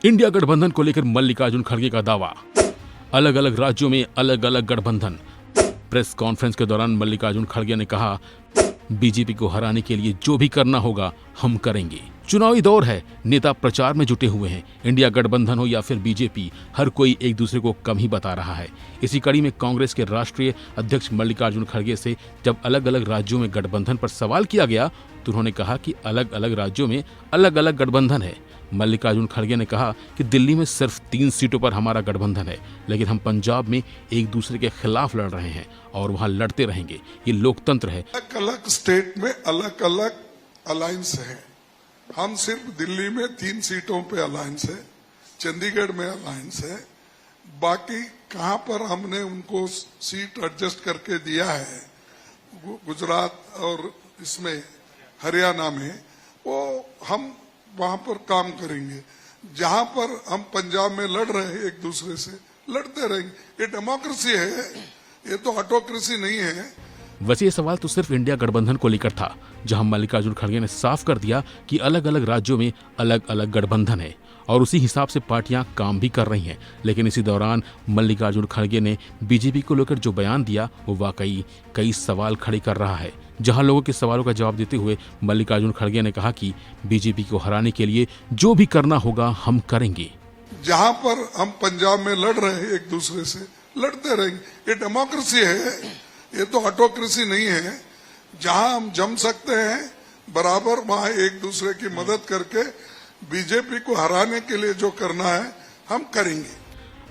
India गठबंधन को लेकर मल्लिकार्जुन खड़गे का दावा। अलग अलग राज्यों में अलग अलग गठबंधन। प्रेस कॉन्फ्रेंस के दौरान मल्लिकार्जुन खड़गे ने कहा, बीजेपी को हराने के लिए जो भी करना होगा हम करेंगे। चुनावी दौर है, नेता प्रचार में जुटे हुए हैं। इंडिया गठबंधन हो या फिर बीजेपी, हर कोई एक दूसरे को कम ही बता रहा है। इसी कड़ी में कांग्रेस के राष्ट्रीय अध्यक्ष मल्लिकार्जुन खड़गे से जब अलग अलग राज्यों में गठबंधन पर सवाल किया गया तो उन्होंने कहा कि अलग अलग राज्यों में अलग अलग गठबंधन है। मल्लिकार्जुन खड़गे ने कहा कि दिल्ली में सिर्फ 3 सीटों पर हमारा गठबंधन है, लेकिन हम पंजाब में एक दूसरे के खिलाफ लड़ रहे हैं और वहां लड़ते रहेंगे। ये लोकतंत्र है। अलग अलग स्टेट में अलग अलग अलायंस है। हम सिर्फ दिल्ली में 3 सीटों पे अलायंस है, चंडीगढ़ में अलायंस है। बाकी कहां पर हमने उनको सीट एडजस्ट करके दिया है, गुजरात और इसमें हरियाणा में, वो हम वहां पर काम करेंगे। जहां पर हम पंजाब में लड़ रहे हैं एक दूसरे से, लड़ते रहेंगे। ये डेमोक्रेसी है, ये तो ऑटोक्रेसी नहीं है। वैसे ये सवाल तो सिर्फ इंडिया गठबंधन को लेकर था, जहां मल्लिकार्जुन खड़गे ने साफ कर दिया कि अलग अलग राज्यों में अलग अलग गठबंधन है और उसी हिसाब से पार्टियां काम भी कर रही हैं। लेकिन इसी दौरान मल्लिकार्जुन खड़गे ने बीजेपी को लेकर जो बयान दिया वो वाकई कई सवाल खड़े कर रहा है। जहां लोगों के सवालों का जवाब देते हुए मल्लिकार्जुन खड़गे ने कहा कि बीजेपी को हराने के लिए जो भी करना होगा हम करेंगे। जहां पर हम पंजाब में लड़ रहे हैं एक दूसरे से, लड़ते रहेंगे। ये डेमोक्रेसी है, ये तो ऑटोक्रेसी नहीं है। जहां हम जम सकते हैं बराबर, वहां एक दूसरे की मदद करके बीजेपी को हराने के लिए जो करना है हम करेंगे।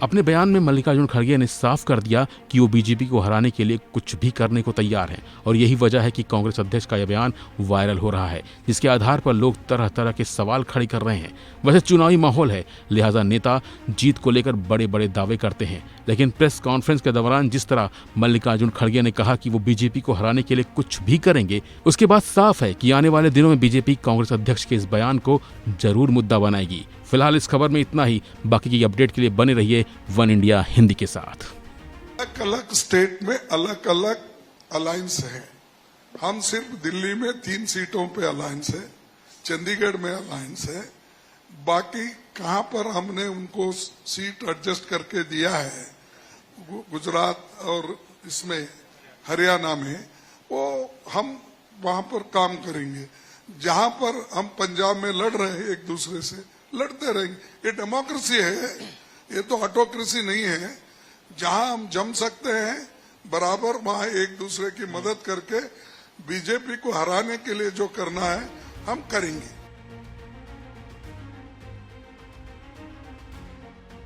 अपने बयान में मल्लिकार्जुन खड़गे ने साफ कर दिया कि वो बीजेपी को हराने के लिए कुछ भी करने को तैयार हैं और यही वजह है कि कांग्रेस अध्यक्ष का यह बयान वायरल हो रहा है, जिसके आधार पर लोग तरह तरह के सवाल खड़े कर रहे हैं। वैसे चुनावी माहौल है, लिहाजा नेता जीत को लेकर बड़े बड़े दावे करते हैं, लेकिन प्रेस कॉन्फ्रेंस के दौरान जिस तरह मल्लिकार्जुन खड़गे ने कहा कि वो बीजेपी को हराने के लिए कुछ भी करेंगे, उसके बाद साफ है कि आने वाले दिनों में बीजेपी कांग्रेस अध्यक्ष के इस बयान को जरूर मुद्दा बनाएगी। फिलहाल इस खबर में इतना ही। बाकी की अपडेट के लिए बने रहिए वन इंडिया हिंदी के साथ। अलग अलग स्टेट में अलग अलग अलायंस है। हम सिर्फ दिल्ली में 3 सीटों पे अलायंस है, चंडीगढ़ में अलायंस है। बाकी कहां पर हमने उनको सीट एडजस्ट करके दिया है, गुजरात और इसमें हरियाणा में, वो हम वहां पर काम करेंगे। जहां पर हम पंजाब में लड़ रहे हैं एक दूसरे से, लड़ते रहेंगे। ये डेमोक्रेसी है, ये तो ऑटोक्रेसी नहीं है। जहां हम जम सकते हैं बराबर, वहां एक दूसरे की मदद करके बीजेपी को हराने के लिए जो करना है हम करेंगे।